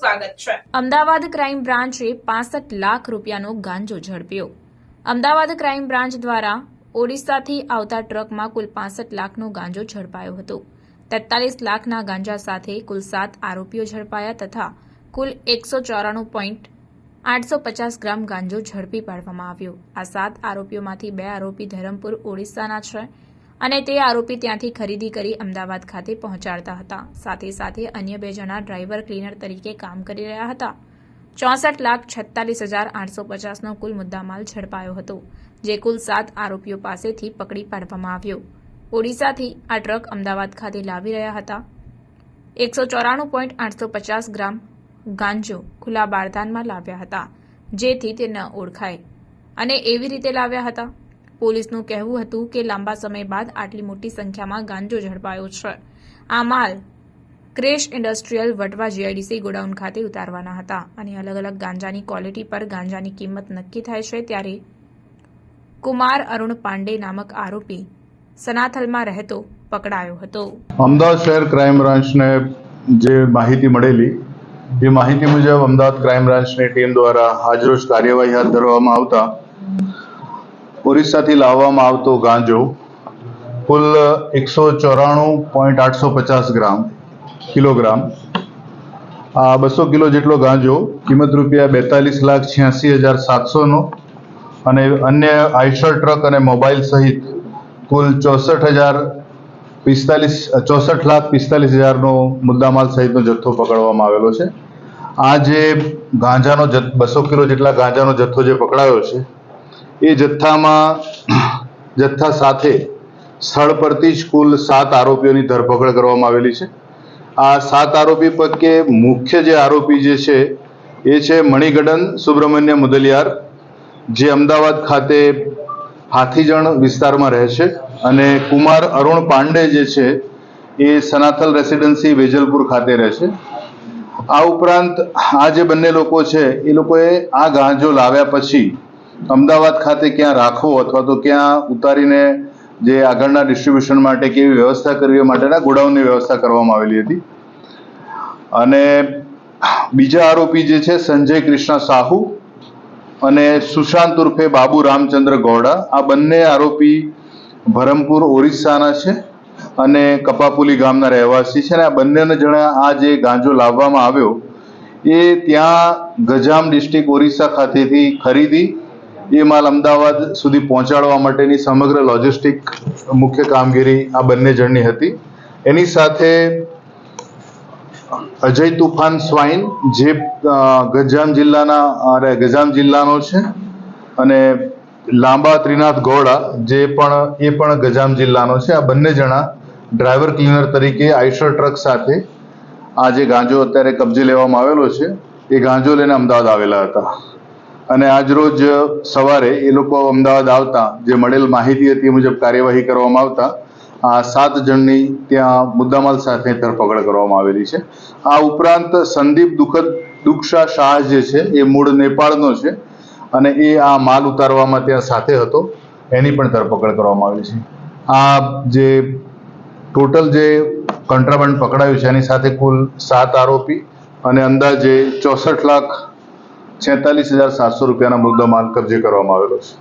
સ્વાગત છે। અમદાવાદ ક્રાઇમ બ્રાન્ચે 65 લાખ રૂપિયાનો ગાંજો ઝડપ્યો। અમદાવાદ ક્રાઇમ બ્રાન્ચ દ્વારા ઓડિશાથી આવતા ટ્રકમાં કુલ 65 લાખનો ગાંજો ઝડપાયો હતો। 43 લાખના ગાંજા સાથે કુલ 7 આરોપીઓ ઝડપાયા તથા કુલ 194.850 ગ્રામ ગાંજો ઝડપી પાડવામાં આવ્યો। આ 7 આરોપીઓમાંથી 2 આરોપી ધરમપુર ઓડિશાના છે અને તે આરોપી ત્યાંથી ખરીદી કરી અમદાવાદ ખાતે પહોંચાડતા હતા। સાથે સાથે અન્ય 2 જણા ડ્રાઈવર ક્લીનર તરીકે કામ કરી રહ્યા હતા। 64,46,850નો કુલ મુદ્દામાલ ઝડપાયો હતો, જે કુલ 7 આરોપીઓ પાસેથી પકડી પાડવામાં આવ્યો। ઓડિશાથી આ ટ્રક અમદાવાદ ખાતે લાવી રહ્યા હતા। 194.850 ગ્રામ ગાંજો ખુલ્લા બારદાનમાં લાવ્યા હતા, જેથી તે ન ઓળખાય અને એવી રીતે લાવ્યા હતા। પોલીસનું કહેવું હતું કે લાંબા સમય બાદ આટલી મોટી સંખ્યામાં ગાંજો ઝડપાયો છે। આ માલ crash industrial Vatva GIDC godown ખાતે ઉતારવાના હતા અને અલગ અલગ ગાંજાની ક્વોલિટી પર ગાંજાની કિંમત નક્કી થાય છે। ત્યારે કુમાર અરુણ પાંડે નામક આરોપી સનાથલમાં રહેતો પકડાયો હતો। અમદાવાદ શહેર ક્રાઇમ બ્રાન્ચને જે માહિતી મળેલી એ માહિતી મુજબ અમદાવાદ ક્રાઇમ બ્રાન્ચની ટીમ દ્વારા આજરોજ કાર્યવાહી હાથ ધરવામાં આવતા ઓરિસ્સાથી લાવવામાં આવતો ગાંજો કુલ 194.850 કિલોગ્રામ, આ 200 કિલો જેટલો ગાંજો કિંમત રૂપિયા 42,86,700નો અને અન્ય આઈશર ટ્રક અને મોબાઈલ સહિત કુલ 64,45,000નો મુદ્દામાલ સહિતનો જથ્થો પકડવામાં આવેલો છે। આ જે ગાંજાનો 200 કિલો જેટલા ગાંજાનો જથ્થો જે પકડાયો છે એ જથ્થા સાથે સ્થળ પરથી જ કુલ 7 આરોપીઓની ધરપકડ કરવામાં આવેલી છે। આ 7 આરોપી પૈકી મુખ્ય જે આરોપી જે છે એ છે મણિગડન સુબ્રમણ્ય મુદલિયાર, જે અમદાવાદ ખાતે હાથીજણ વિસ્તારમાં રહે છે, અને કુમાર અરુણ પાંડે જે છે એ સનાથલ રેસિડેન્સી વેજલપુર ખાતે રહે છે। આ ઉપરાંત આ જે બંને લોકો છે એ લોકોએ આ ગાંજો લાવ્યા પછી અમદાવાદ ખાતે ક્યાં રાખવો અથવા તો ક્યાં ઉતારીને જે આગળના ડિસ્ટ્રીબ્યુશન માટે કેવી વ્યવસ્થા કરવી માટેના ગોડાઉનની વ્યવસ્થા કરવામાં આવેલી હતી। અને બીજા આરોપી જે છે સંજય કૃષ્ણ સાહુ અને સુશાંત ઉર્ફે બાબુ રામચંદ્ર ગૌડા, આ બંને આરોપી ધરમપુર ઓરિસ્સાના છે અને કપાપુલી ગામના રહેવાસી છે। અને આ બંને જણા આ જે ગાંજો લાવવામાં આવ્યો એ ત્યાં ગજામ ડિસ્ટ્રિક્ટ ઓરિસ્સા ખાતેથી ખરીદી એ માલ અમદાવાદ સુધી પહોંચાડવા માટેની સમગ્ર લોજિસ્ટિક મુખ્ય કામગીરી આ બંને જણની હતી। એની સાથે અજય તુફાન સ્વાઈન, જે ગજામ જિલ્લાનો છે, અને લાંબા ત્રિનાથ ગૌડા, જે પણ ગજામ જિલ્લાનો છે। આ બંને જણા ડ્રાઈવર ક્લીનર તરીકે આઈશર ટ્રક સાથે આ જે ગાંજો અત્યારે કબજે લેવામાં આવેલો છે એ ગાંજો લઈને અમદાવાદ આવેલા હતા। અને આજરોજ સવારે એ લોકો અમદાવાદ આવતા જે મળેલ માહિતી હતી એ મુજબ કાર્યવાહી કરવામાં આવતા આ 7 જણની ત્યાં મુદ્દામાલ સાથે ધરપકડ કરવામાં આવેલી છે। આ ઉપરાંત સંદીપ દુક્ષા શાહ જે છે એ મૂળ નેપાળનો છે અને એ આ માલ ઉતારવામાં ત્યાં સાથે હતો, એની પણ ધરપકડ કરવામાં આવેલી છે। આ જે ટોટલ જે કોન્ટ્રાબંડ પકડાયું છે એની સાથે કુલ 7 આરોપી અને અંદાજે 64,46,700 રૂપિયાના મુદ્દામાલ કબજે કરવામાં આવેલો છે।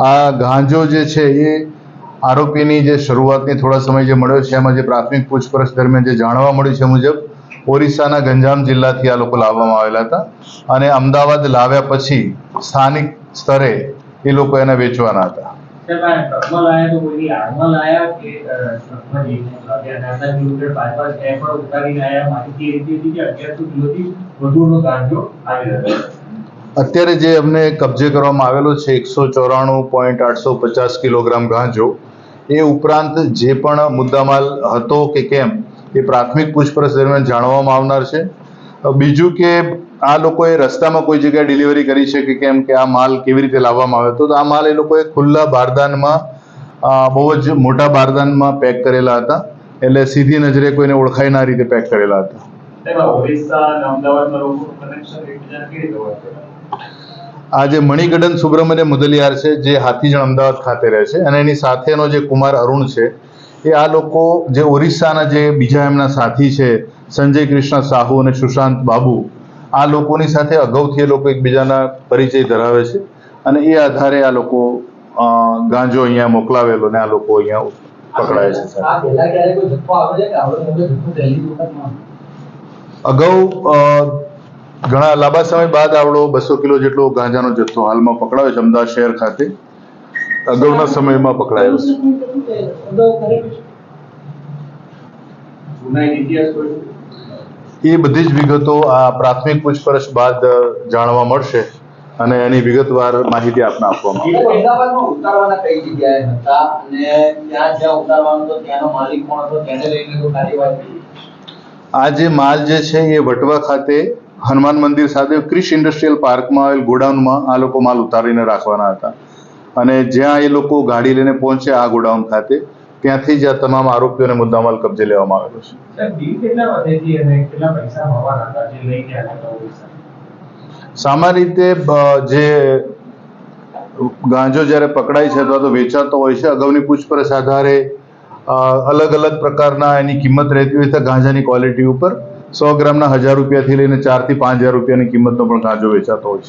આ ગાંજો જે છે એ આરોપીની જે શરૂઆતની થોડા સમય જે મળ્યો છે એમાં જે પ્રાથમિક પૂછપરછ દરમિયાન જે જાણવા મળ્યું છે મુજબ ઓરિસ્સાના ગંજામ જિલ્લાથી આ લોકો લાવવામાં આવેલા હતા અને અમદાવાદ લાવ્યા પછી સ્થાનિક સ્તરે એ લોકો એને વેચવાના હતા। અત્યારે જે અમને કબજે કરવામાં આવેલો છે 194.850 કિલોગ્રામ ગાંજો, એ ઉપરાંત જે પણ મુદ્દામાલ હતો કે કેમ એ પ્રાથમિક પૂછપરછ દરમિયાન જાણવામાં આવનાર છે। બીજું કે આ લોકોએ રસ્તામાં કોઈ જગ્યાએ ડિલિવરી કરી છે કે કેમ, કે આ માલ કેવી રીતે લાવવામાં આવ્યો હતો, તો આ માલ એ લોકોએ ખુલ્લા બારદાનમાં બહુ જ મોટા બારદાનમાં પેક કરેલા હતા, એટલે સીધી નજરે કોઈને ઓળખાય ના રીતે પેક કરેલા હતા। આ જે મણિગડન સુબ્રમણ્ય મુદલિયાર છે જે હાથીજણ અમદાવાદ ખાતે રહે છે અને એની સાથેનો જે કુમાર અરુણ છે એ આ લોકો જે ઓરિસ્સાના જે બીજા એમના સાથી છે સંજય કૃષ્ણ સાહુ અને સુશાંત બાબુ, આ લોકોની સાથે અગાઉથી એ લોકો એકબીજાના પરિચય ધરાવે છે અને એ આધારે આ લોકો ગાંજો અહીંયા મોકલાવેલો ને આ લોકો અહીંયા પકડાય છે. આ પહેલા ક્યારે કોઈ જથ્થો આવે છે કે આવડો મોટો જથ્થો પહેલી વખતમાં? અગાઉ ઘણા લાંબા સમય બાદ આવડો 200 કિલો જેટલો ગાંજાનો જથ્થો હાલમાં પકડાયો છે અમદાવાદ શહેર ખાતે. અગાઉના સમયમાં પકડાયો છે. એ બધી જ વિગતો આ પ્રાથમિક પૂછપરછ બાદ જાણવા મળશે અને એની વિગતવાર માહિતી આપને આપવામાં આવશે. અમદાવાદમાં ઉતારવાના કઈ જગ્યાએ હતા અને ત્યાં જ્યાં ઉતારવાનો હતો ત્યાંનો માલિક કોણ હતો તેને લઈને તો કાર્યવાહી? આ જે માલ જે છે એ વટવા ખાતે હનુમાન મંદિર સાથે ક્રિશ ઇન્ડસ્ટ્રીયલ પાર્કમાં આવેલ ગોડાઉનમાં આ લોકો માલ ઉતારીને રાખવાના હતા અને જ્યાં એ લોકો ગાડી લઈને પહોંચ્યા આ ગોડાઉન ખાતે, ત્યાંથી જ આ તમામ આરોપીઓને મુદ્દામાલ કબજે લેવામાં આવેલો છે. સામાન્ય રીતે જે ગાંજો જ્યારે પકડાય છે અથવા તો વેચાતો હોય છે, અગાઉની પૂછપરછ આધારે અલગ અલગ પ્રકારના એની કિંમત રહેતી હોય છે. ગાંજાની ક્વોલિટી ઉપર 100 ગ્રામના 1000 રૂપિયાથી લઈને 4 થી 5000 રૂપિયાની કિંમતનો પણ ગાંજો વેચાતો હોય છે.